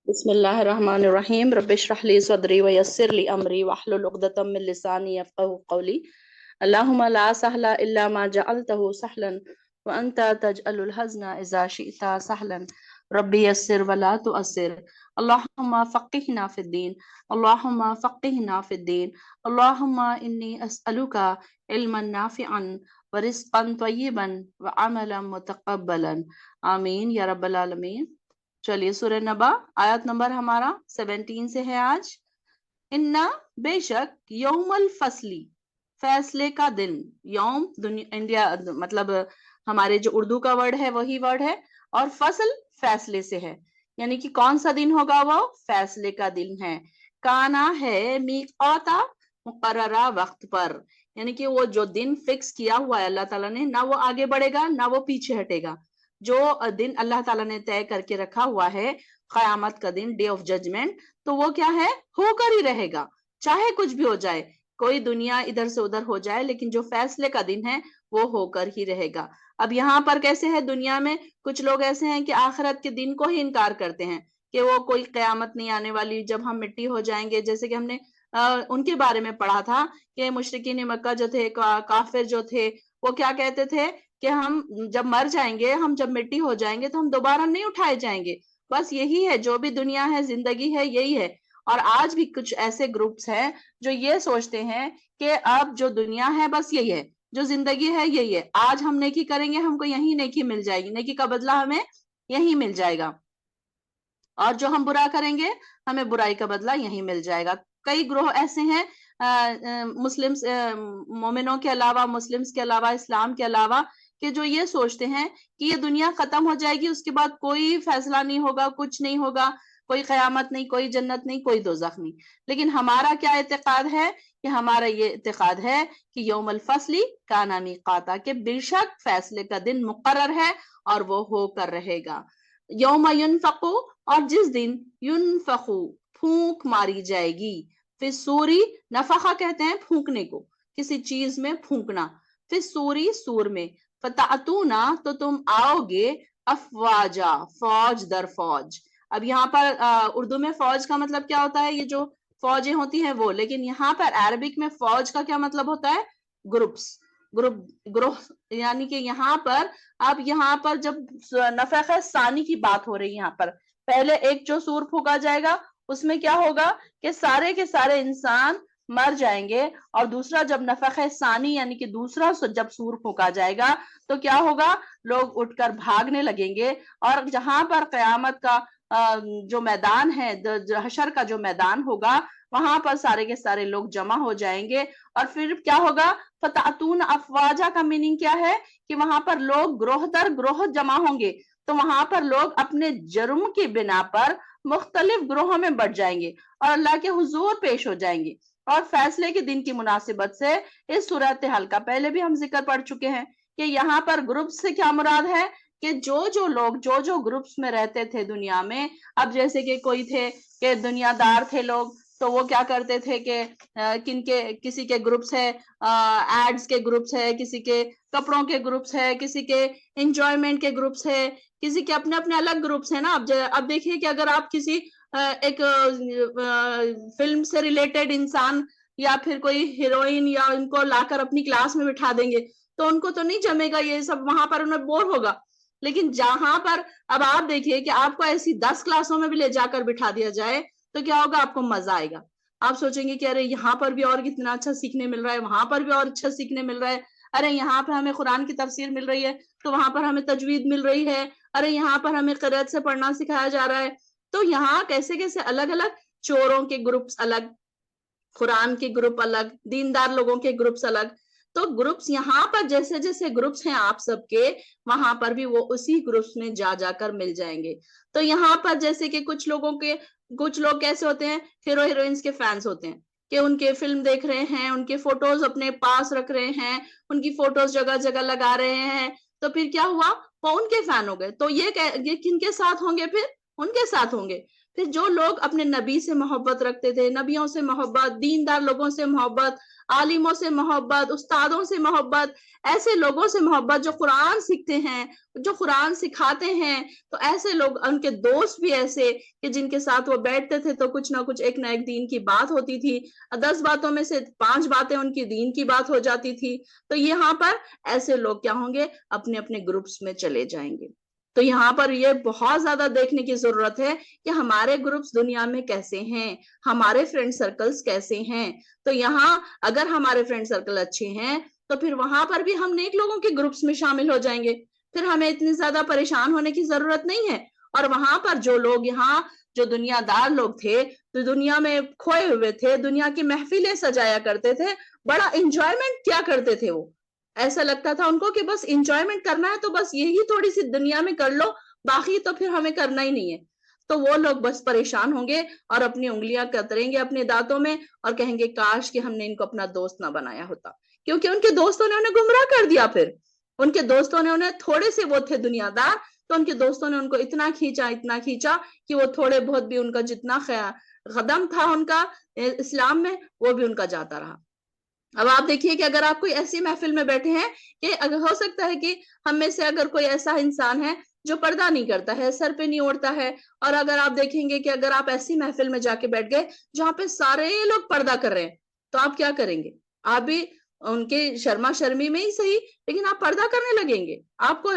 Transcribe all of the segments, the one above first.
بسم الله الرحمن الرحيم رب اشرح لي صدري ويسر لي أمري واحلل عقدة من لساني يفقهوا قولي اللهم لا سهل إلا ما جعلته سهلا وأنت تجعل الحزن إذا شئت سهلا ربي يسر ولا تؤسر اللهم فقهنا في الدين اللهم فقهنا في الدين اللهم إني أسألك علما نافعا ورزقا طيبا وعملا متقبلا آمین یا رب العالمین۔ چلیے سورہ نبا آیت نمبر ہمارا 17 سے ہے آج۔ انا بے شک یوم الفصلی فیصلے کا دن، یوم انڈیا مطلب ہمارے جو اردو کا ورڈ ہے وہی ورڈ ہے، اور فصل فیصلے سے ہے، یعنی کہ کون سا دن ہوگا؟ وہ فیصلے کا دن ہے۔ کانا ہے میقاتا، مقررہ وقت پر، یعنی کہ وہ جو دن فکس کیا ہوا ہے اللہ تعالیٰ نے، نہ وہ آگے بڑھے گا نہ وہ پیچھے ہٹے گا۔ جو دن اللہ تعالیٰ نے طے کر کے رکھا ہوا ہے، قیامت کا دن، ڈے آف ججمنٹ، تو وہ کیا ہے؟ ہو کر ہی رہے گا، چاہے کچھ بھی ہو جائے، کوئی دنیا ادھر سے ادھر ہو جائے، لیکن جو فیصلے کا دن ہے وہ ہو کر ہی رہے گا۔ اب یہاں پر کیسے ہے؟ دنیا میں کچھ لوگ ایسے ہیں کہ آخرت کے دن کو ہی انکار کرتے ہیں، کہ وہ کوئی قیامت نہیں آنے والی، جب ہم مٹی ہو جائیں گے، جیسے کہ ہم نے ان کے بارے میں پڑھا تھا کہ مشرکین مکہ جو تھے، کافر جو تھے، وہ کیا کہتے تھے کہ ہم جب مر جائیں گے، ہم جب مٹی ہو جائیں گے تو ہم دوبارہ نہیں اٹھائے جائیں گے۔ بس یہی ہے، جو بھی دنیا ہے، زندگی ہے، یہی ہے۔ اور آج بھی کچھ ایسے گروپس ہیں جو یہ سوچتے ہیں کہ اب جو دنیا ہے بس یہی ہے، جو زندگی ہے یہی ہے، آج ہم نیکی کریں گے ہم کو یہی نیکی مل جائے گی، نیکی کا بدلہ ہمیں یہی مل جائے گا، اور جو ہم برا کریں گے ہمیں برائی کا بدلہ یہی مل جائے گا۔ کئی گروہ ایسے ہیں مسلمز، مومنوں کے علاوہ، مسلمز کے علاوہ، اسلام کے علاوہ، کہ جو یہ سوچتے ہیں کہ یہ دنیا ختم ہو جائے گی، اس کے بعد کوئی فیصلہ نہیں ہوگا، کچھ نہیں ہوگا، کوئی قیامت نہیں، کوئی جنت نہیں، کوئی دوزخ نہیں۔ لیکن ہمارا کیا اعتقاد ہے؟ کہ ہمارا یہ اعتقاد ہے کہ یوم الفصلی کان میقاتا، کہ بے شک فیصلے کا دن مقرر ہے اور وہ ہو کر رہے گا۔ یوم ینفقو، اور جس دن ینفقو، پھونک ماری جائے گی، پھر سوری، نفخہ کہتے ہیں پھونکنے کو، کسی چیز میں پھونکنا، پھر سوری، سور میں، فتعتونا، تو تم آؤ گے، افواجا، فوج در فوج۔ اب یہاں پر اردو میں فوج کا مطلب کیا ہوتا ہے؟ یہ جو فوجیں ہوتی ہیں وہ، لیکن یہاں پر عربک میں فوج کا کیا مطلب ہوتا ہے؟ گروپس، گروہ، یعنی کہ یہاں پر، اب یہاں پر جب نفخہ ثانی کی بات ہو رہی ہے، یہاں پر پہلے ایک جو سور پھونکا جائے گا اس میں کیا ہوگا کہ سارے کے سارے انسان مر جائیں گے، اور دوسرا جب نفخہ ثانی یعنی کہ دوسرا جب سور پھونکا جائے گا تو کیا ہوگا؟ لوگ اٹھ کر بھاگنے لگیں گے، اور جہاں پر قیامت کا جو میدان ہے، حشر کا جو میدان ہوگا، وہاں پر سارے کے سارے لوگ جمع ہو جائیں گے، اور پھر کیا ہوگا؟ فتعتون افواجا کا میننگ کیا ہے؟ کہ وہاں پر لوگ گروہ در گروہ جمع ہوں گے، تو وہاں پر لوگ اپنے جرم کی بنا پر مختلف گروہوں میں بٹ جائیں گے اور اللہ کے حضور پیش ہو جائیں گے۔ اور فیصلے کے دن کی مناسبت سے اس صورتحال کا پہلے بھی ہم ذکر پڑھ چکے ہیں کہ یہاں پر گروپ سے کیا مراد ہے؟ کہ جو لوگ جو گروپس میں رہتے تھے دنیا میں، اب جیسے کہ کوئی تھے کہ دنیا دار تھے لوگ، تو وہ کیا کرتے تھے کہ کسی کے گروپس ہے، ایڈز کے گروپس ہے، کسی کے کپڑوں کے گروپس ہے، کسی کے انجوائمنٹ کے گروپس ہے، کسی کے اپنے اپنے الگ گروپس ہیں نا۔ اب دیکھیے کہ اگر آپ کسی ایک فلم سے ریلیٹڈ انسان یا پھر کوئی ہیروئن یا ان کو لا کر اپنی کلاس میں بٹھا دیں گے تو ان کو تو نہیں جمے گا یہ سب، وہاں پر انہیں بور ہوگا۔ لیکن جہاں پر اب آپ دیکھیے کہ آپ کو ایسی 10 کلاسوں میں بھی لے جا کر بٹھا دیا جائے تو کیا ہوگا؟ آپ کو مزہ آئے گا، آپ سوچیں گے کہ ارے یہاں پر بھی اور کتنا اچھا سیکھنے مل رہا ہے، وہاں پر بھی اور اچھا سیکھنے مل رہا ہے، ارے یہاں پر ہمیں قرآن کی تفسیر مل رہی ہے تو وہاں پر ہمیں تجوید مل رہی ہے، ارے یہاں پر ہمیں قرأت سے پڑھنا سکھایا جا رہا ہے۔ تو یہاں کیسے کیسے الگ الگ چوروں کے گروپس الگ، قرآن کے گروپ الگ، دیندار لوگوں کے گروپس الگ۔ تو گروپس یہاں پر جیسے جیسے گروپس ہیں آپ سب کے، وہاں پر بھی وہ اسی گروپس میں جا کر مل جائیں گے۔ تو یہاں پر جیسے کہ کچھ لوگ کیسے ہوتے ہیں؟ ہیرو ہیروئنس کے فینس ہوتے ہیں کہ ان کے فلم دیکھ رہے ہیں، ان کے فوٹوز اپنے پاس رکھ رہے ہیں، ان کی فوٹوز جگہ جگہ لگا رہے ہیں، تو پھر کیا ہوا؟ وہ ان کے فین ہو گئے۔ تو یہ کن کے ساتھ ہوں گے؟ پھر ان کے ساتھ ہوں گے۔ پھر جو لوگ اپنے نبی سے محبت رکھتے تھے، نبیوں سے محبت، دیندار لوگوں سے محبت، عالموں سے محبت، استادوں سے محبت، ایسے لوگوں سے محبت جو قرآن سیکھتے ہیں، جو قرآن سکھاتے ہیں، تو ایسے لوگ، ان کے دوست بھی ایسے کہ جن کے ساتھ وہ بیٹھتے تھے تو کچھ نہ کچھ ایک نہ ایک دین کی بات ہوتی تھی، 10 باتوں میں سے 5 باتیں ان کی دین کی بات ہو جاتی تھی. تو یہاں پر ایسے لوگ کیا ہوں گے؟ اپنے اپنے گروپس میں چلے جائیں گے. تو یہاں پر یہ بہت زیادہ دیکھنے کی ضرورت ہے کہ ہمارے گروپس دنیا میں کیسے ہیں، ہمارے فرینڈ سرکلز کیسے ہیں. تو یہاں اگر ہمارے فرینڈ سرکل اچھے ہیں تو پھر وہاں پر بھی ہم نیک لوگوں کے گروپس میں شامل ہو جائیں گے، پھر ہمیں اتنی زیادہ پریشان ہونے کی ضرورت نہیں ہے. اور وہاں پر جو لوگ، یہاں جو دنیا دار لوگ تھے، تو دنیا میں کھوئے ہوئے تھے، دنیا کی محفلیں سجایا کرتے تھے، بڑا انجوائمنٹ کیا کرتے تھے، وہ ایسا لگتا تھا ان کو کہ بس انجوائمنٹ کرنا ہے تو بس یہی تھوڑی سی دنیا میں کر لو، باقی تو پھر ہمیں کرنا ہی نہیں ہے. تو وہ لوگ بس پریشان ہوں گے اور اپنی انگلیاں کتریں گے اپنے دانتوں میں اور کہیں گے کاش کہ ہم نے ان کو اپنا دوست نہ بنایا ہوتا، کیونکہ ان کے دوستوں نے انہیں گمراہ کر دیا. پھر ان کے دوستوں نے انہیں، تھوڑے سے وہ تھے دنیا دار، تو ان کے دوستوں نے ان کو اتنا کھینچا کہ وہ تھوڑے بہت بھی ان کا جتنا قدم تھا ان کا اسلام میں، وہ بھی ان کا جاتا رہا. اب آپ دیکھیے کہ اگر آپ کوئی ایسی محفل میں بیٹھے ہیں کہ اگر ہو سکتا ہے کہ ہم میں سے اگر کوئی ایسا انسان ہے جو پردہ نہیں کرتا ہے، سر پہ نہیں اوڑھتا ہے، اور اگر آپ دیکھیں گے کہ اگر آپ ایسی محفل میں جا کے بیٹھ گئے جہاں پہ سارے لوگ پردہ کر رہے ہیں، تو آپ کیا کریں گے؟ آپ بھی ان کے شرما شرمی میں ہی صحیح، لیکن آپ پردہ کرنے لگیں گے. آپ کو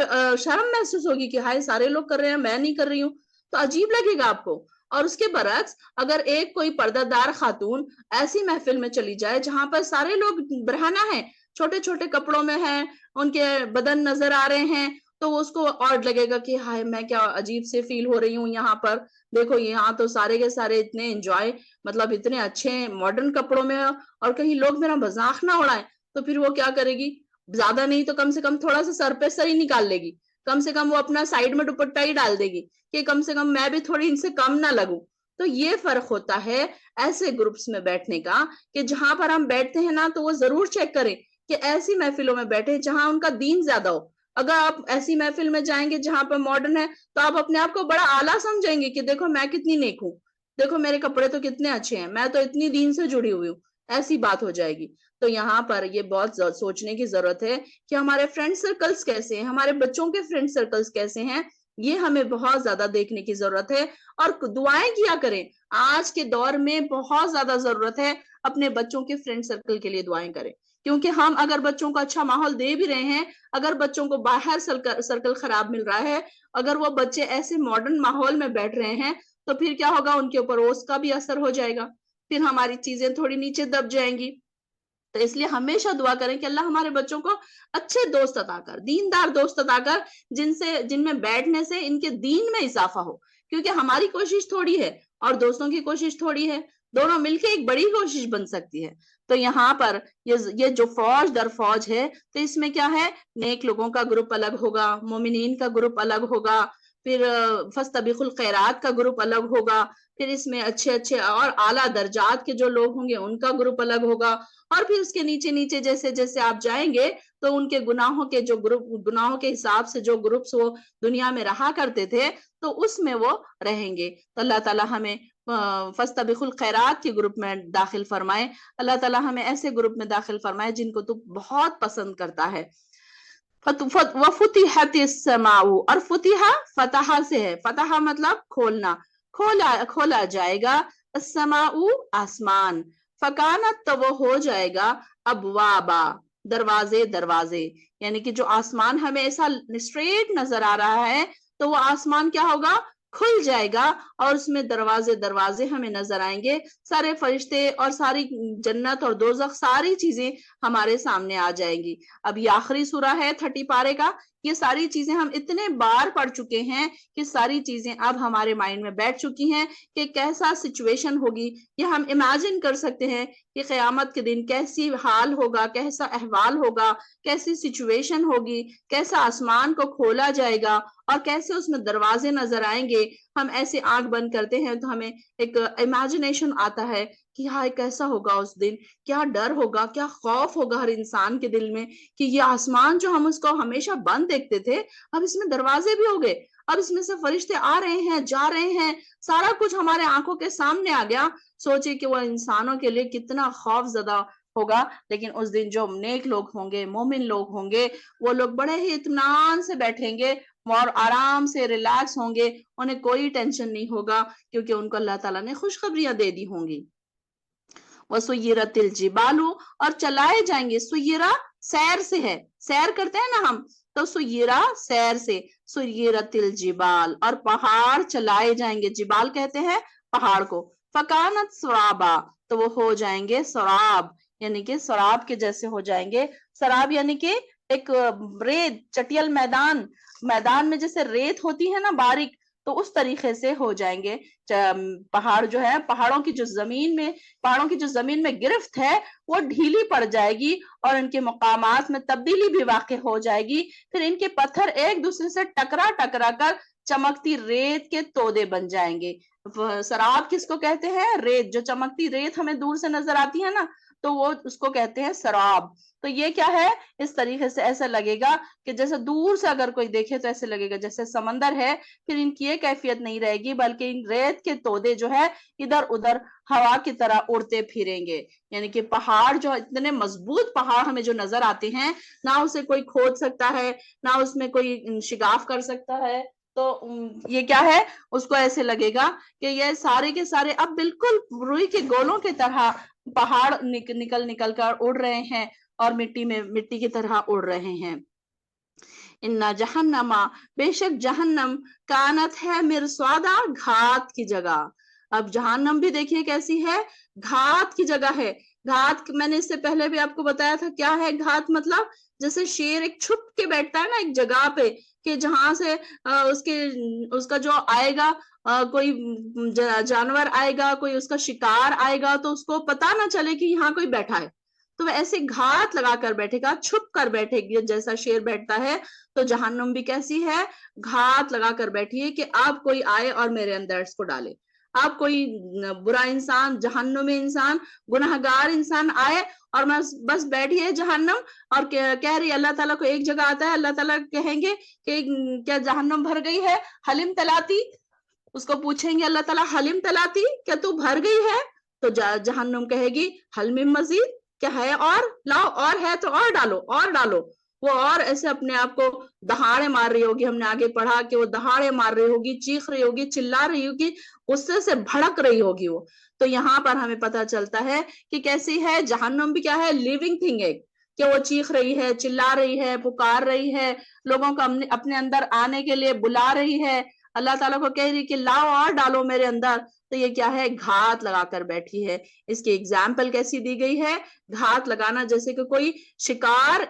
شرم محسوس ہوگی کہ ہائے سارے لوگ کر رہے ہیں، میں نہیں کر رہی ہوں، تو عجیب لگے گا آپ کو. اور اس کے برعکس اگر ایک کوئی پردہ دار خاتون ایسی محفل میں چلی جائے جہاں پر سارے لوگ برہنہ ہیں، چھوٹے چھوٹے کپڑوں میں ہیں، ان کے بدن نظر آ رہے ہیں، تو اس کو اور لگے گا کہ ہائے میں کیا عجیب سے فیل ہو رہی ہوں یہاں پر. دیکھو یہاں تو سارے کے سارے اتنے انجوائے، مطلب اتنے اچھے ماڈرن کپڑوں میں، اور کہیں لوگ میرا مذاق نہ اڑائیں. تو پھر وہ کیا کرے گی؟ زیادہ نہیں تو کم سے کم تھوڑا سا سر پہ سر ہی نکال لے گی، کم سے کم وہ اپنا سائڈ میں دوپٹہ ہی ڈال دے گی کہ کم سے کم میں بھی تھوڑی ان سے کم نہ لگوں. تو یہ فرق ہوتا ہے ایسے گروپس میں بیٹھنے کا کہ جہاں پر ہم بیٹھتے ہیں نا، تو وہ ضرور چیک کریں کہ ایسی محفلوں میں بیٹھے جہاں ان کا دین زیادہ ہو. اگر آپ ایسی محفل میں جائیں گے جہاں پر ماڈرن ہے تو آپ اپنے آپ کو بڑا اعلیٰ سمجھیں گے کہ دیکھو میں کتنی نیک ہوں، دیکھو میرے کپڑے تو کتنے اچھے ہیں، میں تو اتنی دین سے جڑی ہوئی ہوں، ایسی بات ہو جائے گی. تو یہاں پر یہ بہت سوچنے کی ضرورت ہے کہ ہمارے فرینڈ سرکلز کیسے ہیں، ہمارے بچوں کے فرینڈ سرکلز کیسے ہیں، یہ ہمیں بہت زیادہ دیکھنے کی ضرورت ہے. اور دعائیں کیا کریں، آج کے دور میں بہت زیادہ ضرورت ہے اپنے بچوں کے فرینڈ سرکل کے لیے دعائیں کریں. کیونکہ ہم اگر بچوں کو اچھا ماحول دے بھی رہے ہیں، اگر بچوں کو باہر سرکل خراب مل رہا ہے، اگر وہ بچے ایسے ماڈرن ماحول میں بیٹھ رہے ہیں، تو پھر کیا ہوگا؟ ان کے اوپر اس کا بھی اثر ہو جائے گا، پھر ہماری چیزیں تھوڑی نیچے دب جائیں گی. تو اس لیے ہمیشہ دعا کریں کہ اللہ ہمارے بچوں کو اچھے دوست عطا کر، دیندار دوست عطا کر، جن میں بیٹھنے سے ان کے دین میں اضافہ ہو. کیونکہ ہماری کوشش تھوڑی ہے اور دوستوں کی کوشش تھوڑی ہے، دونوں مل کے ایک بڑی کوشش بن سکتی ہے. تو یہاں پر یہ جو فوج در فوج ہے، تو اس میں کیا ہے؟ نیک لوگوں کا گروپ الگ ہوگا، مومنین کا گروپ الگ ہوگا، پھر فاستبقوا الخیرات کا گروپ الگ ہوگا، پھر اس میں اچھے اچھے اور اعلیٰ درجات کے جو لوگ ہوں گے ان کا گروپ الگ ہوگا. اور پھر اس کے نیچے نیچے جیسے جیسے آپ جائیں گے تو ان کے گناہوں کے جو گروپ، گناہوں کے حساب سے جو گروپس وہ دنیا میں رہا کرتے تھے تو اس میں وہ رہیں گے. تو اللہ تعالی ہمیں فاستبقوا الخیرات کے گروپ میں داخل فرمائے. اللہ تعالی ہمیں ایسے گروپ میں داخل فرمائے جن کو تو بہت پسند کرتا ہے. وَفُتِحَتِ السَّمَاءُ، اور فتح سے ہے، فتح مطلب کھولنا، کھولا جائے گا، السماء آسمان، فکانت تو وہ ہو جائے گا، ابوابا دروازے. یعنی کہ جو آسمان ہمیں ایسا اسٹریٹ نظر آ رہا ہے تو وہ آسمان کیا ہوگا؟ کھل جائے گا، اور اس میں دروازے ہمیں نظر آئیں گے، سارے فرشتے اور ساری جنت اور دوزخ ساری چیزیں ہمارے سامنے آ جائیں گی. اب یہ آخری سورہ ہے 30 پارے کا، یہ ساری چیزیں ہم اتنے بار پڑھ چکے ہیں کہ ساری چیزیں اب ہمارے مائنڈ میں بیٹھ چکی ہیں کہ کیسا سچویشن ہوگی. یہ ہم امیجن کر سکتے ہیں کہ قیامت کے دن کیسی حال ہوگا، کیسا احوال ہوگا، کیسی سچویشن ہوگی، کیسا آسمان کو کھولا جائے گا اور کیسے اس میں دروازے نظر آئیں گے. ہم ایسے آنکھ بند کرتے ہیں تو ہمیں ایک امیجنیشن آتا ہے کہ ہائے کیسا ہوگا اس دن، کیا ڈر ہوگا، کیا خوف ہوگا ہر انسان کے دل میں کہ یہ آسمان جو ہم اس کو ہمیشہ بند دیکھتے تھے اب اس میں دروازے بھی ہو گئے. اب اس میں سے فرشتے آ رہے ہیں جا رہے ہیں, سارا کچھ ہمارے آنکھوں کے سامنے آ گیا. سوچے کہ وہ انسانوں کے لیے کتنا خوف زدہ ہوگا. لیکن اس دن جو نیک لوگ ہوں گے, مومن لوگ ہوں گے, وہ لوگ بڑے ہی اطمینان سے بیٹھیں گے اور آرام سے ریلیکس ہوں گے, انہیں کوئی ٹینشن نہیں ہوگا کیونکہ ان کو اللہ تعالیٰ نے خوشخبریاں دے دی ہوں گی. وَسُيِّرَتِ الْجِبَالُ, اور چلائے جائیں گے. سیرہ سیر سے ہے, سیر کرتے ہیں نا ہم, تو سیرہ سیر سے. سُيِّرَتِ الْجِبَالُ, اور پہاڑ چلائے جائیں گے. جبال کہتے ہیں پہاڑ کو. فَكَانَتْ سَرَابًا, تو وہ ہو جائیں گے سراب, یعنی کہ سراب کے جیسے ہو جائیں گے. سراب یعنی کہ ایک ریت, چٹیل میدان, میدان میں جیسے ریت ہوتی ہے نا باریک, تو اس طریقے سے ہو جائیں گے. پہاڑ جو ہے, پہاڑوں کی جو زمین میں گرفت ہے وہ ڈھیلی پڑ جائے گی اور ان کے مقامات میں تبدیلی بھی واقع ہو جائے گی. پھر ان کے پتھر ایک دوسرے سے ٹکرا ٹکرا کر چمکتی ریت کے تودے بن جائیں گے. سراب کس کو کہتے ہیں؟ ریت, جو چمکتی ریت ہمیں دور سے نظر آتی ہے نا, تو وہ اس کو کہتے ہیں سراب. تو یہ کیا ہے؟ اس طریقے سے ایسا لگے گا کہ جیسے دور سے اگر کوئی دیکھے تو ایسے لگے گا جیسے سمندر ہے. پھر ان کی یہ کیفیت نہیں رہے گی, بلکہ ان ریت کے تودے جو ہے ادھر ادھر ہوا کی طرح اڑتے پھریں گے. یعنی کہ پہاڑ جو اتنے مضبوط پہاڑ ہمیں جو نظر آتے ہیں, نہ اسے کوئی کھود سکتا ہے, نہ اس میں کوئی شگاف کر سکتا ہے. تو یہ کیا ہے, اس کو ایسے لگے گا کہ یہ سارے کے سارے اب بالکل روئی کے گولوں کی طرح پہاڑ نکل نکل کر اڑ رہے ہیں اور مٹی کی طرح اڑ رہے ہیں. اِنَّ جَهَنَّمَ, بے شک جہنم, کانت ہے مرصادا, گھات کی جگہ. اب جہنم بھی دیکھیے کیسی ہے, گھات کی جگہ ہے. گھات میں نے اس سے پہلے بھی آپ کو بتایا تھا کیا ہے گھات مطلب, جیسے شیر ایک چھپ کے بیٹھتا ہے نا ایک جگہ پہ, کہ جہاں سے اس کا جو آئے گا, کوئی جانور آئے گا, کوئی اس کا شکار آئے گا, تو اس کو پتا نہ چلے کہ یہاں کوئی بیٹھا ہے. تو وہ ایسے گھات لگا کر بیٹھے گا, چھپ کر بیٹھے گی جیسا شیر بیٹھتا ہے. تو جہنم بھی کیسی ہے, گھات لگا کر بیٹھی ہے کہ آپ کوئی آئے اور میرے اندر اس کو ڈالے. آپ کوئی برا انسان, جہنمی انسان, گناہگار انسان آئے اور بس بیٹھی ہے جہنم اور کہہ رہی اللہ تعالیٰ کو ایک جگہ آتا ہے, اللہ تعالیٰ کہیں گے کہ کیا جہنم بھر گئی ہے, حلم تلاتی. اس کو پوچھیں گے اللہ تعالیٰ حلم تلاتی, کیا تو بھر گئی ہے؟ تو جہنم کہے گی حلم مزید, کیا ہے اور, لاؤ اور ہے تو اور ڈالو اور ڈالو. وہ اور ایسے اپنے آپ کو دہاڑے مار رہی ہوگی, ہم نے آگے پڑھا کہ وہ دہاڑے مار رہی ہوگی, چیخ رہی ہوگی, چلا رہی ہوگی, غصے سے بھڑک رہی ہوگی وہ. تو یہاں پر ہمیں پتہ چلتا ہے کہ کیسی ہے جہنم بھی, کیا ہے, لیونگ تھنگ ہے, کہ وہ چیخ رہی ہے, چلا رہی ہے, پکار رہی ہے, لوگوں کو اپنے اندر آنے کے لیے بلا رہی ہے, اللہ تعالیٰ کو کہہ رہی کہ لاؤ اور ڈالو میرے اندر. تو یہ کیا ہے, گھات لگا کر بیٹھی ہے. اس کی ایگزامپل کیسی دی گئی ہے, گھات لگانا جیسے کہ کوئی شکار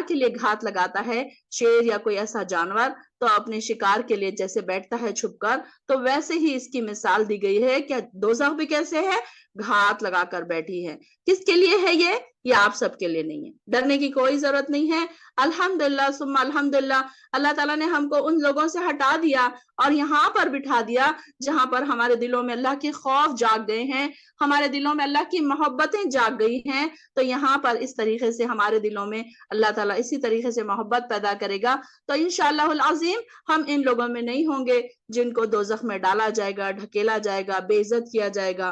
کے لیے گھات لگاتا ہے, شیر یا کوئی ایسا جانور, تو اپنے شکار کے لیے جیسے بیٹھتا ہے چھپ کر, تو ویسے ہی اس کی مثال دی گئی ہے. کیا دوزخ بھی کیسے ہے, گھات لگا کر بیٹھی ہے. کس کے لیے ہے یہ آپ سب کے لیے نہیں ہے, ڈرنے کی کوئی ضرورت نہیں ہے. الحمدللہ ثم الحمدللہ, اللہ تعالیٰ نے ہم کو ان لوگوں سے ہٹا دیا اور یہاں پر بٹھا دیا جہاں پر ہمارے دلوں میں اللہ کے خوف جاگ گئے ہیں, ہمارے دلوں میں اللہ کی محبتیں جاگ گئی ہیں. تو یہاں پر اس طریقے سے ہمارے دلوں میں اللہ تعالیٰ اسی طریقے سے محبت پیدا کرے گا. تو انشاءاللہ العظیم ہم ان لوگوں میں نہیں ہوں گے جن کو دوزخ میں ڈالا جائے گا, ڈھکیلا جائے گا, بے عزت کیا جائے گا.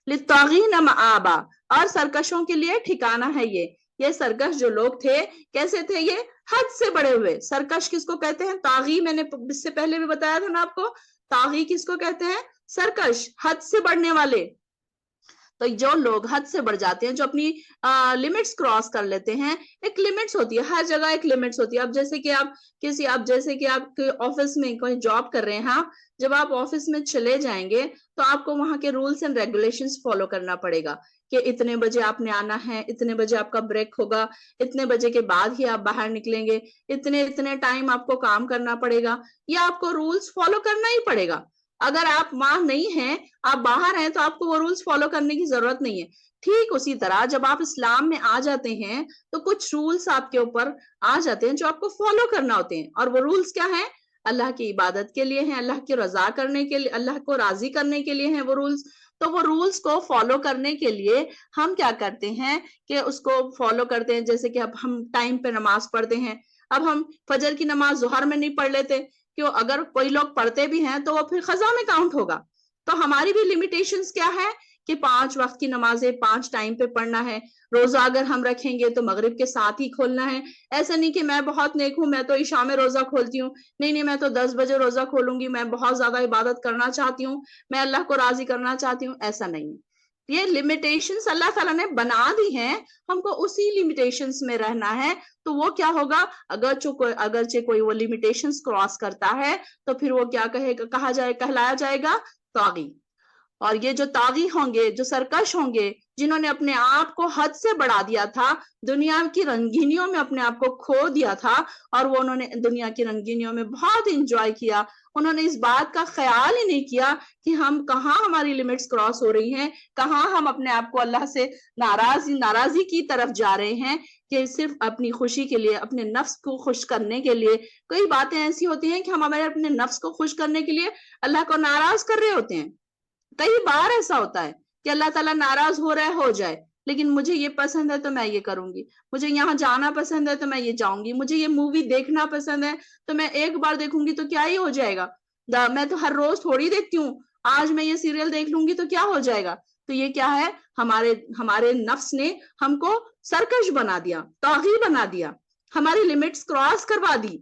للطاغین مآبا, اور سرکشوں کے لیے ٹھکانہ ہے یہ سرکش جو لوگ تھے کیسے تھے, یہ حد سے بڑے ہوئے. سرکش کس کو کہتے ہیں, طاغی, میں نے اس سے پہلے بھی بتایا تھا نا آپ کو, طاغی کس کو کہتے ہیں, سرکش, حد سے بڑھنے والے. تو جو لوگ حد سے بڑھ جاتے ہیں, جو اپنی لیمٹس کراس کر لیتے ہیں, ایک لیمٹس ہوتی ہے ہر جگہ, ایک لیمٹس ہوتی ہے. اب جیسے کہ آپ آفس میں کوئی جاب کر رہے ہیں, جب آپ آفس میں چلے جائیں گے تو آپ کو وہاں کے رولز اینڈ ریگولیشنز فالو کرنا پڑے گا کہ اتنے بجے آپ نے آنا ہے, اتنے بجے آپ کا بریک ہوگا, اتنے بجے کے بعد ہی آپ باہر نکلیں گے, اتنے ٹائم آپ کو کام کرنا پڑے گا. یہ آپ کو رولز فالو کرنا ہی پڑے گا. اگر آپ وہاں نہیں ہیں, آپ باہر ہیں, تو آپ کو وہ رولز فالو کرنے کی ضرورت نہیں ہے. ٹھیک اسی طرح جب آپ اسلام میں آ جاتے ہیں تو کچھ رولز آپ کے اوپر آ جاتے ہیں جو آپ کو فالو کرنا ہوتے ہیں. اور وہ رولز کیا ہیں, اللہ کی عبادت کے لیے ہیں, اللہ کی رضا کرنے کے لیے, اللہ کو راضی کرنے کے لیے ہیں وہ رولز. تو وہ رولز کو فالو کرنے کے لیے ہم کیا کرتے ہیں کہ اس کو فالو کرتے ہیں. جیسے کہ اب ہم ٹائم پہ نماز پڑھتے ہیں, اب ہم فجر کی نماز ظہر میں نہیں پڑھ لیتے, کہ اگر کوئی لوگ پڑھتے بھی ہیں تو وہ پھر قضا میں کاؤنٹ ہوگا. تو ہماری بھی لیمیٹیشنز کیا ہے کہ 5 وقت کی نمازیں 5 ٹائم پہ پڑھنا ہے. روزہ اگر ہم رکھیں گے تو مغرب کے ساتھ ہی کھولنا ہے. ایسا نہیں کہ میں بہت نیک ہوں، میں تو عشاء میں روزہ کھولتی ہوں، نہیں میں تو 10 بجے روزہ کھولوں گی، میں بہت زیادہ عبادت کرنا چاہتی ہوں، میں اللہ کو راضی کرنا چاہتی ہوں. ایسا نہیں. یہ لیمیٹیشنز اللہ تعالیٰ نے بنا دی ہیں، ہم کو اسی لیمیٹیشنز میں رہنا ہے. تو وہ کیا ہوگا، اگرچہ کوئی وہ لیمیٹیشنز کراس کرتا ہے تو پھر وہ کیا کہلایا جائے گا، طاغی. اور یہ جو طاغی ہوں گے، جو سرکش ہوں گے، جنہوں نے اپنے آپ کو حد سے بڑھا دیا تھا، دنیا کی رنگینیوں میں اپنے آپ کو کھو دیا تھا، اور وہ انہوں نے دنیا کی رنگینیوں میں بہت انجوائے کیا. انہوں نے اس بات کا خیال ہی نہیں کیا کہ ہم کہاں ہماری لیمٹس کراس ہو رہی ہیں، کہاں ہم اپنے آپ کو اللہ سے ناراضی کی طرف جا رہے ہیں، کہ صرف اپنی خوشی کے لیے، اپنے نفس کو خوش کرنے کے لیے. کئی باتیں ایسی ہوتی ہیں کہ ہم ہمارے اپنے نفس کو خوش کرنے کے لیے اللہ کو ناراض کر رہے ہوتے ہیں. کئی بار ایسا ہوتا ہے کہ اللہ تعالیٰ ناراض ہو رہا ہے، ہو جائے، لیکن مجھے یہ پسند ہے تو میں یہ کروں گی، مجھے یہاں جانا پسند ہے تو میں یہ جاؤں گی، مجھے یہ مووی دیکھنا پسند ہے تو میں ایک بار دیکھوں گی تو کیا ہی ہو جائے گا، میں تو ہر روز تھوڑی دیکھتی ہوں، آج میں یہ سیریل دیکھ لوں گی تو کیا ہو جائے گا. تو یہ کیا ہے، ہمارے نفس نے ہم کو سرکش بنا دیا، طاغی بنا دیا، ہماری لیمٹس کراس کروا دی.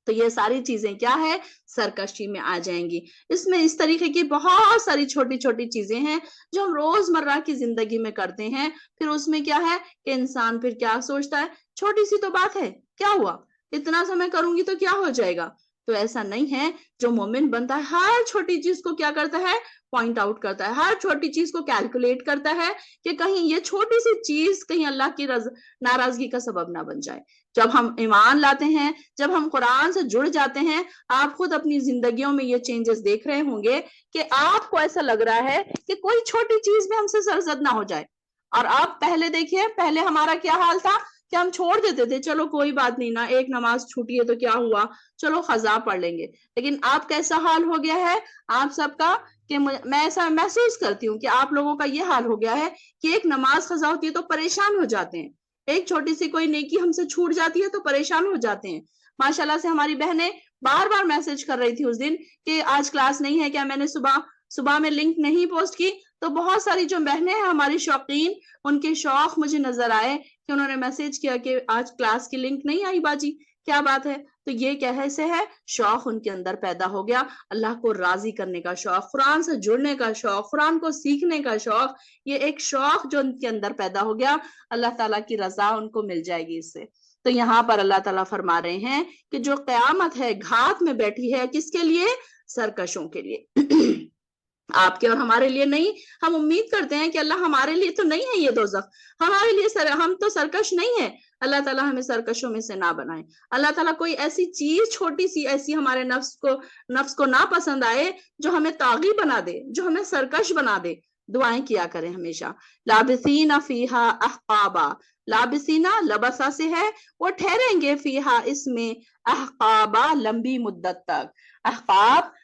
تو یہ ساری چیزیں کیا ہے، سرکشی میں آ جائیں گی. اس میں اس طریقے کی بہت ساری چھوٹی چھوٹی چیزیں ہیں جو ہم روزمرہ کی زندگی میں کرتے ہیں. پھر اس میں کیا ہے کہ انسان پھر کیا سوچتا ہے، چھوٹی سی تو بات ہے، کیا ہوا، اتنا سا میں کروں گی تو کیا ہو جائے گا. تو ایسا نہیں ہے. جو مومن بنتا ہے ہر چھوٹی چیز کو کیا کرتا ہے، پوائنٹ آؤٹ کرتا ہے، ہر چھوٹی چیز کو کیلکولیٹ کرتا ہے کہ کہیں یہ چھوٹی سی چیز کہیں اللہ کی ناراضگی کا سبب نہ بن جائے. جب ہم ایمان لاتے ہیں، جب ہم قرآن سے جڑ جاتے ہیں، آپ خود اپنی زندگیوں میں یہ چینجز دیکھ رہے ہوں گے کہ آپ کو ایسا لگ رہا ہے کہ کوئی چھوٹی چیز بھی ہم سے سرزد نہ ہو جائے. اور آپ پہلے دیکھیے، پہلے ہمارا کیا حال تھا کہ ہم چھوڑ دیتے تھے، چلو کوئی بات نہیں نا، ایک نماز چھوٹی ہے تو کیا ہوا، چلو قضا پڑھ لیں گے. لیکن آپ کیسا حال ہو گیا ہے آپ سب کا، کہ میں ایسا محسوس کرتی ہوں کہ آپ لوگوں کا یہ حال ہو گیا ہے کہ ایک نماز قضا ہوتی ہے تو پریشان ہو جاتے ہیں، ایک چھوٹی سی کوئی نیکی ہم سے چھوٹ جاتی ہے تو پریشان ہو جاتے ہیں. ماشاءاللہ سے ہماری بہنیں بار بار میسج کر رہی تھی اس دن کہ آج کلاس نہیں ہے کیا، میں نے صبح میں لنک نہیں پوسٹ کی. تو بہت ساری جو بہنیں ہیں ہماری شوقین، ان کے شوق مجھے نظر آئے کہ انہوں نے میسج کیا کہ آج کلاس کی لنک نہیں آئی باجی، کیا بات ہے. تو یہ کیسے ہے، شوق ان کے اندر پیدا ہو گیا، اللہ کو راضی کرنے کا شوق، قرآن سے جڑنے کا شوق، قرآن کو سیکھنے کا شوق. یہ ایک شوق جو ان کے اندر پیدا ہو گیا، اللہ تعالیٰ کی رضا ان کو مل جائے گی اس سے. تو یہاں پر اللہ تعالیٰ فرما رہے ہیں کہ جو قیامت ہے گھات میں بیٹھی ہے، کس کے لیے، سرکشوں کے لیے. آپ کے اور ہمارے لیے نہیں. ہم امید کرتے ہیں کہ اللہ ہمارے لیے تو نہیں ہے یہ دوزخ، ہمارے لیے ہم تو سرکش نہیں ہے. اللہ تعالیٰ ہمیں سرکشوں میں سے نہ بنائے. اللہ تعالیٰ کوئی ایسی چیز چھوٹی سی ایسی ہمارے نفس کو نہ پسند آئے جو ہمیں طاغی بنا دے، جو ہمیں سرکش بنا دے. دعائیں کیا کریں ہمیشہ. لابسین فیہا احقابا، لابسینہ لبسا سے ہے، وہ ٹھہریں گے، فیہا اس میں، احقابا لمبی مدت تک. احقاب،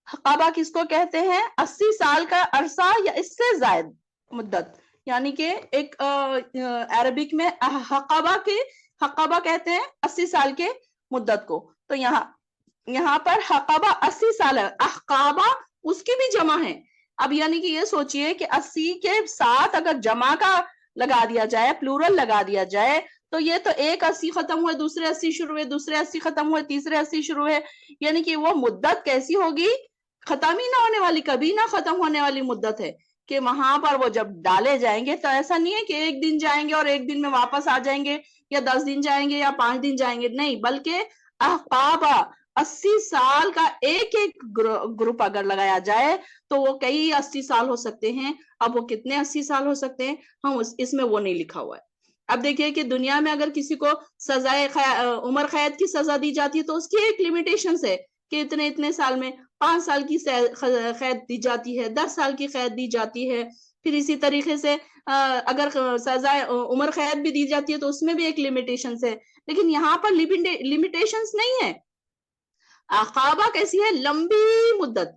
حقابہ کس کو کہتے ہیں، 80 سال کا عرصہ یا اس سے زائد مدت. یعنی کہ ایک عربک میں حقابہ کہتے ہیں 80 سال کے مدت کو. تو یہاں پر حقابہ 80 سال ہے، احقابہ اس کی بھی جمع ہے. اب یعنی کہ یہ سوچئے کہ 80 کے ساتھ اگر جمع کا لگا دیا جائے، پلورل لگا دیا جائے، تو یہ تو ایک 80 ختم ہوئے، دوسرے 80 شروع ہوئے، دوسرے 80 ختم ہوئے، تیسرے 80 شروع ہوئے. یعنی کہ وہ مدت کیسی ہوگی، ختم ہی نہ ہونے والی، کبھی نہ ختم ہونے والی مدت ہے. کہ وہاں پر وہ جب ڈالے جائیں گے تو ایسا نہیں ہے کہ ایک دن جائیں گے اور ایک دن میں واپس آ جائیں گے، یا 10 دن جائیں گے یا 5 دن جائیں گے، نہیں، بلکہ احقابہ 80 سال کا ایک گروپ اگر لگایا جائے تو وہ کئی 80 سال ہو سکتے ہیں. اب وہ کتنے 80 سال ہو سکتے ہیں، ہم اس میں وہ نہیں لکھا ہوا ہے. اب دیکھیے کہ دنیا میں اگر کسی کو عمر قید کی سزا دی جاتی ہے تو اس کی ایک لیمیٹیشنز ہے کہ اتنے سال میں 5 سال کی قید دی جاتی ہے، 10 سال کی قید دی جاتی ہے. پھر اسی طریقے سے اگر سزائے عمر قید بھی دی جاتی ہے تو اس میں بھی ایک لیمیٹیشنز ہے. لیکن یہاں پر لیمیٹیشنز نہیں ہے. عقابہ کیسی ہے، لمبی مدت.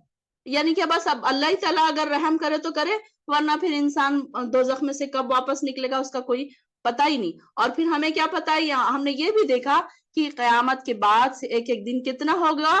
یعنی کہ بس اب اللہ تعالیٰ اگر رحم کرے تو کرے، ورنہ پھر انسان دوزخ میں سے کب واپس نکلے گا اس کا کوئی پتہ ہی نہیں. اور پھر ہمیں کیا پتہ ہے، ہم نے یہ بھی دیکھا کہ قیامت کے بعد سے ایک دن کتنا ہوگا،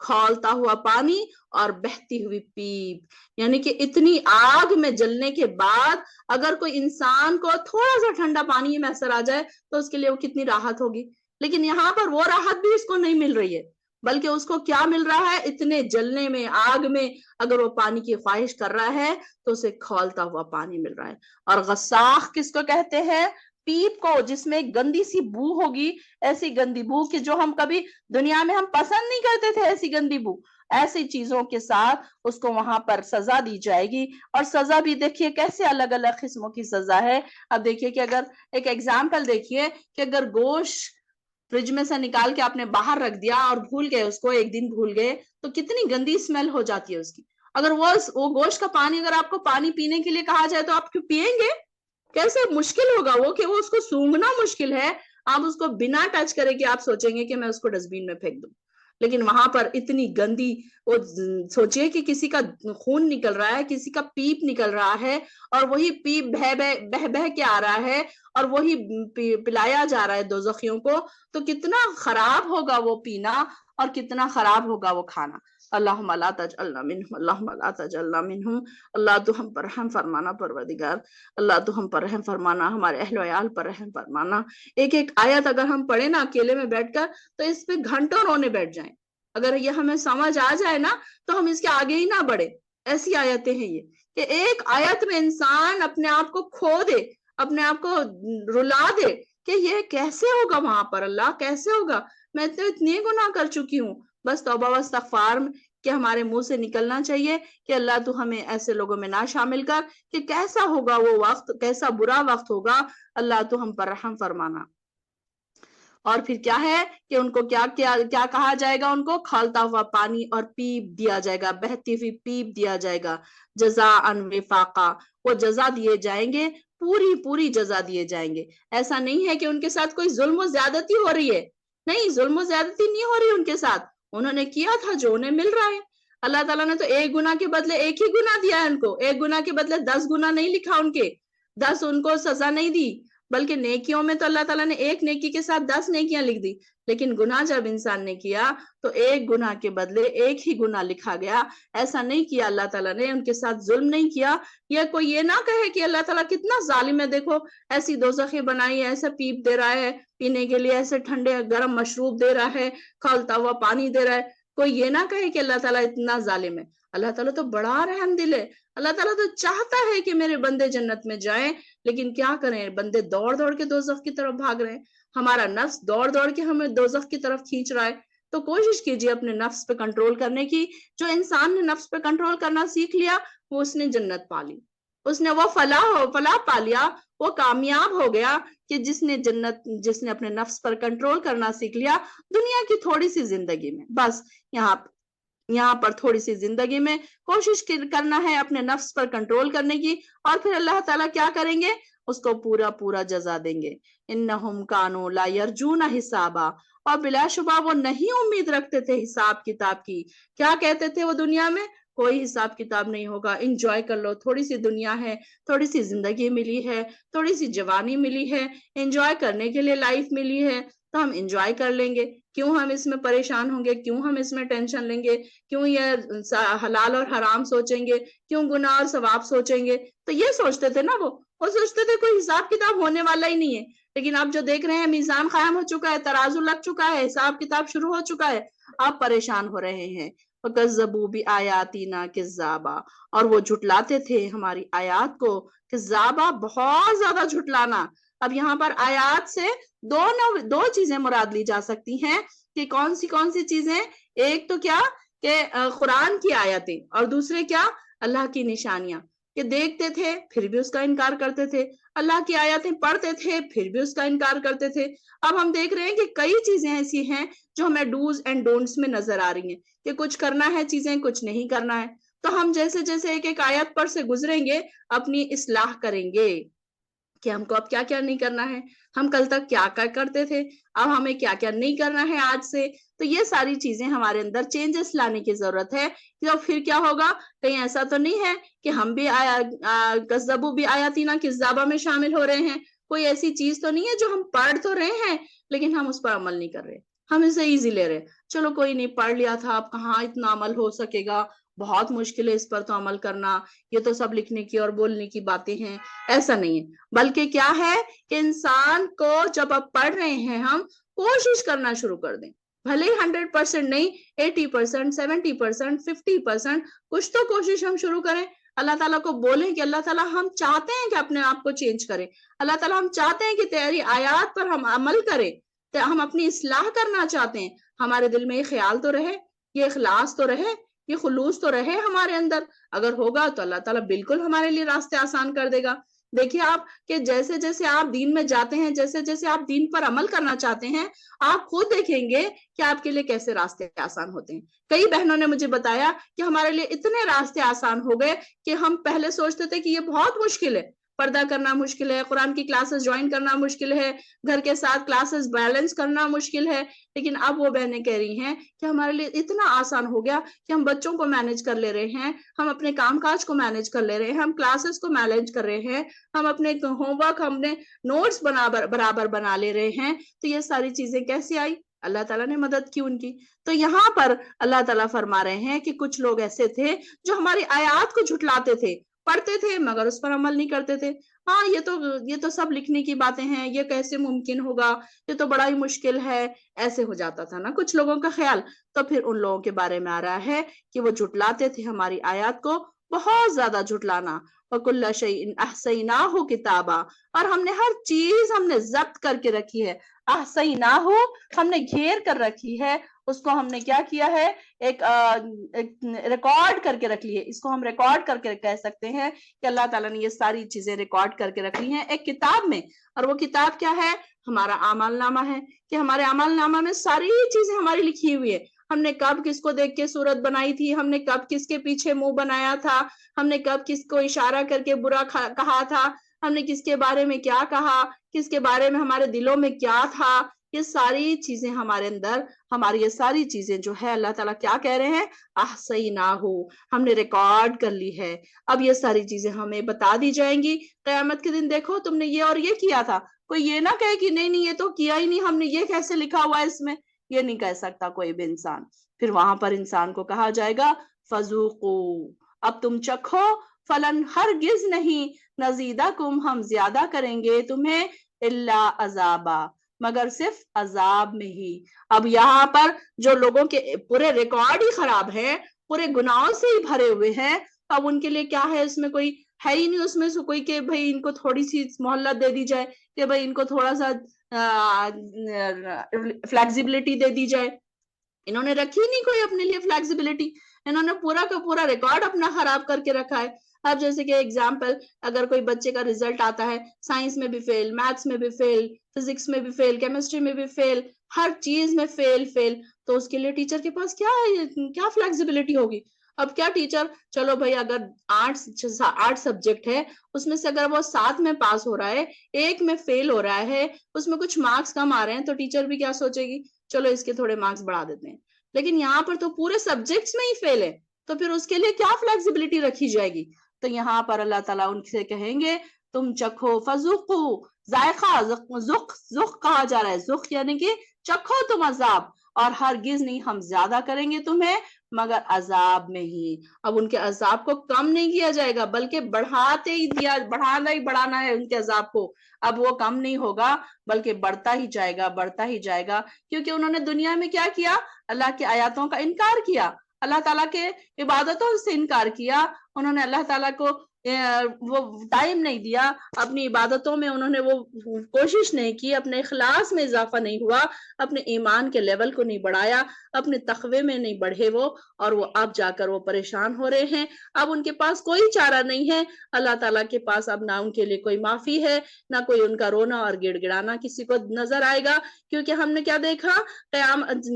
کھولتا ہوا پانی اور بہتی ہوئی پیپ. یعنی کہ اتنی آگ میں جلنے کے بعد اگر کوئی انسان کو تھوڑا سا ٹھنڈا پانی میسر آ جائے تو اس کے لیے وہ کتنی راحت ہوگی. لیکن یہاں پر وہ راحت بھی اس کو نہیں مل رہی ہے، بلکہ اس کو کیا مل رہا ہے؟ اتنے جلنے میں، آگ میں اگر وہ پانی کی خواہش کر رہا ہے تو اسے کھولتا ہوا پانی مل رہا ہے. اور غساخ کس کو کہتے ہیں؟ پیپ کو، جس میں گندی سی بو ہوگی، ایسی گندی بو کہ جو ہم کبھی دنیا میں ہم پسند نہیں کرتے تھے، ایسی گندی بو. ایسی چیزوں کے ساتھ اس کو وہاں پر سزا دی جائے گی. اور سزا بھی دیکھیے کیسے الگ الگ قسموں کی سزا ہے. اب دیکھیے کہ اگر ایک ایگزامپل دیکھیے کہ اگر گوشت فریج میں سے نکال کے آپ نے باہر رکھ دیا اور بھول گئے اس کو، ایک دن بھول گئے، تو کتنی گندی اسمیل ہو جاتی ہے اس کی. اگر وہ گوشت کا پانی اگر آپ کو پانی پینے کے لیے کہا جائے تو آپ کیوں پیئیں گے؟ کیسے مشکل ہوگا وہ کہ وہ اس کو سونگھنا مشکل ہے. آپ اس کو بنا ٹچ کرے کہ آپ سوچیں گے کہ میں اس کو ڈسٹ بین میں پھینک دوں. لیکن وہاں پر اتنی گندی، وہ سوچئے کہ کسی کا خون نکل رہا ہے، کسی کا پیپ نکل رہا ہے، اور وہی پیپ بہ بہ کے آ رہا ہے اور وہی پلایا جا رہا ہے دوزخیوں کو. تو کتنا خراب ہوگا وہ پینا اور کتنا خراب ہوگا وہ کھانا. اللہم لا تجعلنا منہم، اللہم لا تجعلنا منہم. اللہ تو ہم پر رحم فرمانا پروردگار، اللہ تو ہم پر رحم فرمانا، ہمارے اہل و عیال پر رحم فرمانا. ایک ایک آیت اگر ہم پڑھیں نا اکیلے میں بیٹھ کر تو اس پہ گھنٹوں رونے بیٹھ جائیں. اگر یہ ہمیں سمجھ آ جائے نا تو ہم اس کے آگے ہی نہ بڑھے. ایسی آیتیں ہیں یہ کہ ایک آیت میں انسان اپنے آپ کو کھو دے، اپنے آپ کو رلا دے کہ یہ کیسے ہوگا وہاں پر، اللہ کیسے ہوگا، میں اتنے گناہ کر چکی ہوں. بس توبہ و استغفار کہ ہمارے منہ سے نکلنا چاہیے کہ اللہ تو ہمیں ایسے لوگوں میں نہ شامل کر کہ کیسا ہوگا وہ وقت، کیسا برا وقت ہوگا. اللہ تو ہم پر رحم فرمانا. اور پھر کیا ہے کہ ان کو کیا کہا جائے گا؟ ان کو کھولتا ہوا پانی اور پیپ دیا جائے گا، بہتی ہوئی پیپ دیا جائے گا. جزاء وفاقا، وہ جزا دیے جائیں گے، پوری جزا دیے جائیں گے. ایسا نہیں ہے کہ ان کے ساتھ کوئی ظلم و زیادتی ہو رہی ہے، نہیں، ظلم و زیادتی نہیں ہو رہی ان کے ساتھ. انہوں نے کیا تھا جو انہیں مل رہا ہے. اللہ تعالیٰ نے تو ایک گناہ کے بدلے ایک ہی گناہ دیا ہے ان کو، ایک گناہ کے بدلے 10 گناہ نہیں لکھا ان کے، 10 ان کو سزا نہیں دی. بلکہ نیکیوں میں تو اللہ تعالیٰ نے ایک نیکی کے ساتھ 10 نیکیاں لکھ دی. لیکن گناہ جب انسان نے کیا تو ایک گناہ کے بدلے ایک ہی گناہ لکھا گیا. ایسا نہیں کیا اللہ تعالیٰ نے، ان کے ساتھ ظلم نہیں کیا. یا کوئی یہ نہ کہے کہ اللہ تعالیٰ کتنا ظالم ہے، دیکھو ایسی دوزخیں بنائی ہے، ایسا پیپ دے رہا ہے پینے کے لیے، ایسے ٹھنڈے گرم مشروب دے رہا ہے، کھولتا ہوا پانی دے رہا ہے. کوئی یہ نہ کہے کہ اللہ تعالیٰ اتنا ظالم ہے. اللہ تعالیٰ تو بڑا رحم دل ہے. اللہ تعالیٰ تو چاہتا ہے کہ میرے بندے جنت میں جائیں، لیکن کیا کریں، بندے دوڑ دوڑ کے دوزخ کی طرف بھاگ رہے ہیں. ہمارا نفس دوڑ دوڑ کے ہمیں دوزخ کی طرف کھینچ رہا ہے. تو کوشش کیجیے اپنے نفس پہ کنٹرول کرنے کی. جو انسان نے نفس پہ کنٹرول کرنا سیکھ لیا وہ اس نے جنت پا لی، اس نے وہ فلاح پا لیا، وہ کامیاب ہو گیا. کہ جس نے اپنے نفس پر کنٹرول کرنا سیکھ لیا، دنیا کی تھوڑی سی زندگی میں، بس یہاں پر تھوڑی سی زندگی میں کوشش کرنا ہے اپنے نفس پر کنٹرول کرنے کی، اور پھر اللہ تعالیٰ کیا کریں گے؟ اس کو پورا جزا دیں گے. انہم کانوا لا یرجون حسابا، اور بلا شبہ وہ نہیں امید رکھتے تھے حساب کتاب کی. کیا کہتے تھے وہ دنیا میں؟ کوئی حساب کتاب نہیں ہوگا، انجوائے کر لو، تھوڑی سی دنیا ہے، تھوڑی سی زندگی ملی ہے، تھوڑی سی جوانی ملی ہے، انجوائے کرنے کے لیے لائف ملی ہے، تو ہم انجوائے کر لیں گے. کیوں ہم اس میں پریشان ہوں گے؟ کیوں ہم اس میں ٹینشن لیں گے؟ کیوں یہ حلال اور حرام سوچیں گے؟ کیوں گناہ اور ثواب سوچیں گے؟ تو یہ سوچتے تھے نا، وہ سوچتے تھے کوئی حساب کتاب ہونے والا ہی نہیں ہے. لیکن آپ جو دیکھ رہے ہیں میزان قائم ہو چکا ہے، ترازو لگ چکا ہے، حساب کتاب شروع ہو چکا ہے، آپ پریشان ہو رہے ہیں. وَكَذَّبُوا بِآيَاتِنَا كِذَّابًا، اور وہ جھٹلاتے تھے ہماری آیات کو. کذابا، بہت زیادہ جھٹلانا. اب یہاں پر آیات سے دو چیزیں مراد لی جا سکتی ہیں کہ کون سی چیزیں. ایک تو کیا کہ قرآن کی آیتیں، اور دوسرے کیا؟ اللہ کی نشانیاں. کہ دیکھتے تھے پھر بھی اس کا انکار کرتے تھے، اللہ کی آیتیں پڑھتے تھے پھر بھی اس کا انکار کرتے تھے. اب ہم دیکھ رہے ہیں کہ کئی چیزیں ایسی ہیں جو ہمیں ڈوز اینڈ ڈونٹس میں نظر آ رہی ہیں کہ کچھ کرنا ہے چیزیں، کچھ نہیں کرنا ہے. تو ہم جیسے ایک ایک آیت پر سے گزریں گے اپنی اصلاح کریں گے کہ ہم کو اب کیا نہیں کرنا ہے، ہم کل تک کیا کرتے تھے، اب ہمیں کیا نہیں کرنا ہے آج سے. تو یہ ساری چیزیں ہمارے اندر چینجز لانے کی ضرورت ہے. تو پھر کیا ہوگا؟ کہیں ایسا تو نہیں ہے کہ ہم بھی کذبوا بآیاتنا کذابا میں شامل ہو رہے ہیں. کوئی ایسی چیز تو نہیں ہے جو ہم پڑھ تو رہے ہیں لیکن ہم اس پر عمل نہیں کر رہے. ہم اسے ایزی لے رہے ہیں، چلو کوئی نہیں، پڑھ لیا تھا، اب کہاں اتنا عمل ہو سکے گا، بہت مشکل ہے اس پر تو عمل کرنا، یہ تو سب لکھنے کی اور بولنے کی باتیں ہیں۔ ایسا نہیں ہے، بلکہ کیا ہے کہ انسان کو جب اب پڑھ رہے ہیں ہم کوشش کرنا شروع کر دیں، بھلے ہی 100% نہیں، 80%، 70%، 50%، کچھ تو کوشش ہم شروع کریں۔ اللہ تعالیٰ کو بولیں کہ اللہ تعالیٰ ہم چاہتے ہیں کہ اپنے آپ کو چینج کریں، اللہ تعالیٰ ہم چاہتے ہیں کہ تیری آیات پر ہم عمل کریں، ہم اپنی اصلاح کرنا چاہتے ہیں، ہمارے دل میں یہ خیال تو رہے، یہ اخلاص تو رہے، یہ خلوص تو رہے ہمارے اندر۔ اگر ہوگا تو اللہ تعالیٰ بالکل ہمارے لیے راستے آسان کر دے گا۔ دیکھیے آپ کہ جیسے جیسے آپ دین میں جاتے ہیں، جیسے جیسے آپ دین پر عمل کرنا چاہتے ہیں، آپ خود دیکھیں گے کہ آپ کے لیے کیسے راستے آسان ہوتے ہیں۔ کئی بہنوں نے مجھے بتایا کہ ہمارے لیے اتنے راستے آسان ہو گئے کہ ہم پہلے سوچتے تھے کہ یہ بہت مشکل ہے، پردہ کرنا مشکل ہے، قرآن کی کلاسز جوائن کرنا مشکل ہے، گھر کے ساتھ کلاسز بیلنس کرنا مشکل ہے، لیکن اب وہ بہنیں کہہ رہی ہیں کہ ہمارے لیے اتنا آسان ہو گیا کہ ہم بچوں کو مینج کر لے رہے ہیں، ہم اپنے کام کاج کو مینج کر لے رہے ہیں، ہم کلاسز کو مینج کر رہے ہیں، ہم اپنے ہوم ورک، ہم نے نوٹس برابر بنا لے رہے ہیں۔ تو یہ ساری چیزیں کیسے آئی؟ اللہ تعالیٰ نے مدد کی ان کی۔ تو یہاں پر اللہ تعالیٰ فرما رہے ہیں کہ کچھ لوگ ایسے تھے جو ہماری آیات کو جھٹلاتے تھے، پڑھتے تھے مگر اس پر عمل نہیں کرتے تھے۔ ہاں یہ تو سب لکھنے کی باتیں ہیں، یہ کیسے ممکن ہوگا، یہ تو بڑا ہی مشکل ہے، ایسے ہو جاتا تھا نا کچھ لوگوں کا خیال۔ تو پھر ان لوگوں کے بارے میں آ رہا ہے کہ وہ جھٹلاتے تھے ہماری آیات کو، بہت زیادہ جھٹلانا۔ وَكُلَّ شَيْءٍ أَحْصَيْنَاهُ كِتَابًا، اور ہم نے ہر چیز ہم نے ضبط کر کے رکھی ہے۔ احصیناہ ہم نے گھیر کر رکھی ہے، اس کو ہم نے کیا کیا ہے، ایک ریکارڈ کر کے رکھ لی ہے، اس کو ہم ریکارڈ کر کے کہہ سکتے ہیں کہ اللہ تعالیٰ نے یہ ساری چیزیں ریکارڈ کر کے رکھ لی ہیں ایک کتاب میں۔ اور وہ کتاب کیا ہے؟ ہمارا اعمال نامہ ہے، کہ ہمارے اعمال نامہ میں ساری چیزیں ہماری لکھی ہوئی ہے۔ ہم نے کب کس کو دیکھ کے صورت بنائی تھی، ہم نے کب کس کے پیچھے منہ بنایا تھا، ہم نے کب کس کو اشارہ کر کے برا کہا تھا، ہم نے کس کے بارے میں کیا کہا، کس کے بارے میں ہمارے دلوں میں کیا تھا، یہ ساری چیزیں ہمارے اندر، ہماری یہ ساری چیزیں جو ہے اللہ تعالیٰ کیا کہہ رہے ہیں، احصیناہ، ہم نے ریکارڈ کر لی ہے۔ اب یہ ساری چیزیں ہمیں بتا دی جائیں گی قیامت کے دن، دیکھو تم نے یہ اور یہ کیا تھا۔ کوئی یہ نہ کہے کہ نہیں یہ تو کیا ہی نہیں، ہم نے یہ کیسے لکھا ہوا ہے اس میں، یہ نہیں کہہ سکتا کوئی بھی انسان۔ پھر وہاں پر انسان کو کہا جائے گا فذوقوا، اب تم چکھو، فلن ہرگز نہیں، نزیدکم ہم زیادہ کریں گے تمہیں، الا عذابا مگر صرف عذاب میں ہی۔ اب یہاں پر جو لوگوں کے پورے ریکارڈ ہی خراب ہیں، پورے گناہوں سے ہی بھرے ہوئے ہیں، اب ان کے لیے کیا ہے، اس میں کوئی ہے ہی نہیں اس میں سے کوئی کہ بھئی ان کو تھوڑی سی مہلت دے دی جائے، کہ بھئی ان کو تھوڑا سا فلیکسیبلٹی دے دی جائے۔ انہوں نے رکھی نہیں کوئی اپنے لیے فلیکسیبلٹی، انہوں نے پورا کا پورا ریکارڈ اپنا خراب کر کے رکھا ہے۔ اب جیسے کہ ایگزامپل، اگر کوئی بچے کا رزلٹ آتا ہے، سائنس میں بھی فیل، میتھس میں بھی فیل، فزکس میں بھی فیل، کیمسٹری میں بھی فیل، ہر چیز میں فیل فیل، تو اس کے لیے ٹیچر کے پاس کیا فلیکسیبلٹی ہوگی؟ اب کیا ٹیچر، چلو بھائی اگر 8 سبجیکٹ ہے، اس میں سے اگر وہ 7 میں پاس ہو رہا ہے، 1 میں فیل ہو رہا ہے، اس میں کچھ مارکس کم آ رہے ہیں، تو ٹیچر بھی کیا سوچے گی، چلو اس کے تھوڑے مارکس بڑھا دیتے ہیں۔ لیکن یہاں پر تو پورے سبجیکٹس میں ہی فیل ہے، تو پھر اس کے لیے کیا فلیکسیبلٹی رکھی جائے گی؟ تو یہاں پر اللہ تعالیٰ ان سے کہیں گے تم چکھو، فذوقو، ذائقہ، ذوق کہا جا رہا ہے، ذوق یعنی کہ چکھو تم عذاب، اور ہرگز نہیں ہم زیادہ کریں گے تمہیں مگر عذاب میں ہی۔ اب ان کے عذاب کو کم نہیں کیا جائے گا، بلکہ بڑھانا ہے ان کے عذاب کو۔ اب وہ کم نہیں ہوگا بلکہ بڑھتا ہی جائے گا، بڑھتا ہی جائے گا، کیونکہ انہوں نے دنیا میں کیا کیا، اللہ کی آیاتوں کا انکار کیا، اللہ تعالیٰ کے عبادتوں سے انکار کیا، انہوں نے اللہ تعالیٰ کو وہ ٹائم نہیں دیا، اپنی عبادتوں میں انہوں نے وہ کوشش نہیں کی، اپنے اخلاص میں اضافہ نہیں ہوا، اپنے ایمان کے لیول کو نہیں بڑھایا، اپنے تقوی میں نہیں بڑھے وہ، اور وہ اب جا کر وہ پریشان ہو رہے ہیں۔ اب ان کے پاس کوئی چارہ نہیں ہے، اللہ تعالیٰ کے پاس اب نہ ان کے لیے کوئی معافی ہے، نہ کوئی ان کا رونا اور گڑ گڑانا کسی کو نظر آئے گا، کیونکہ ہم نے کیا دیکھا،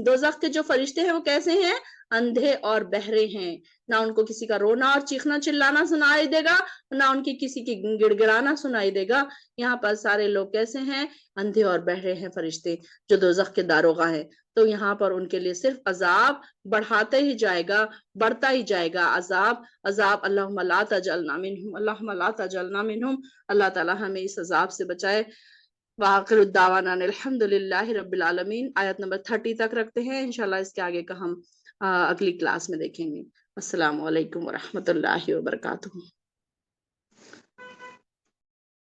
دوزخ کے جو فرشتے ہیں وہ کیسے ہیں، اندھے اور بہرے ہیں، نہ ان کو کسی کا رونا اور چیخنا چلانا سنائی دے گا، نہ ان کی کسی کی گڑ گڑانا سنائی دے گا۔ یہاں پر سارے لوگ کیسے ہیں، اندھے اور بہرے ہیں فرشتے جو دوزخ کے داروغہ ہیں۔ تو یہاں پر ان کے لیے صرف عذاب بڑھاتے ہی جائے گا، بڑھتا ہی جائے گا عذاب۔ اللہم لا تجعلنا منہم، اللہم لا تجعلنا منہم، اللہ تعالی ہمیں اس عذاب سے بچائے۔ وآخر الدعوانا الحمدللہ رب العالمین. آیت نمبر 30 تک رکھتے ہیں، انشاءاللہ اس کے آگے کا ہم اگلی کلاس میں دیکھیں گے. السلام علیکم ورحمۃ اللہ وبرکاتہ.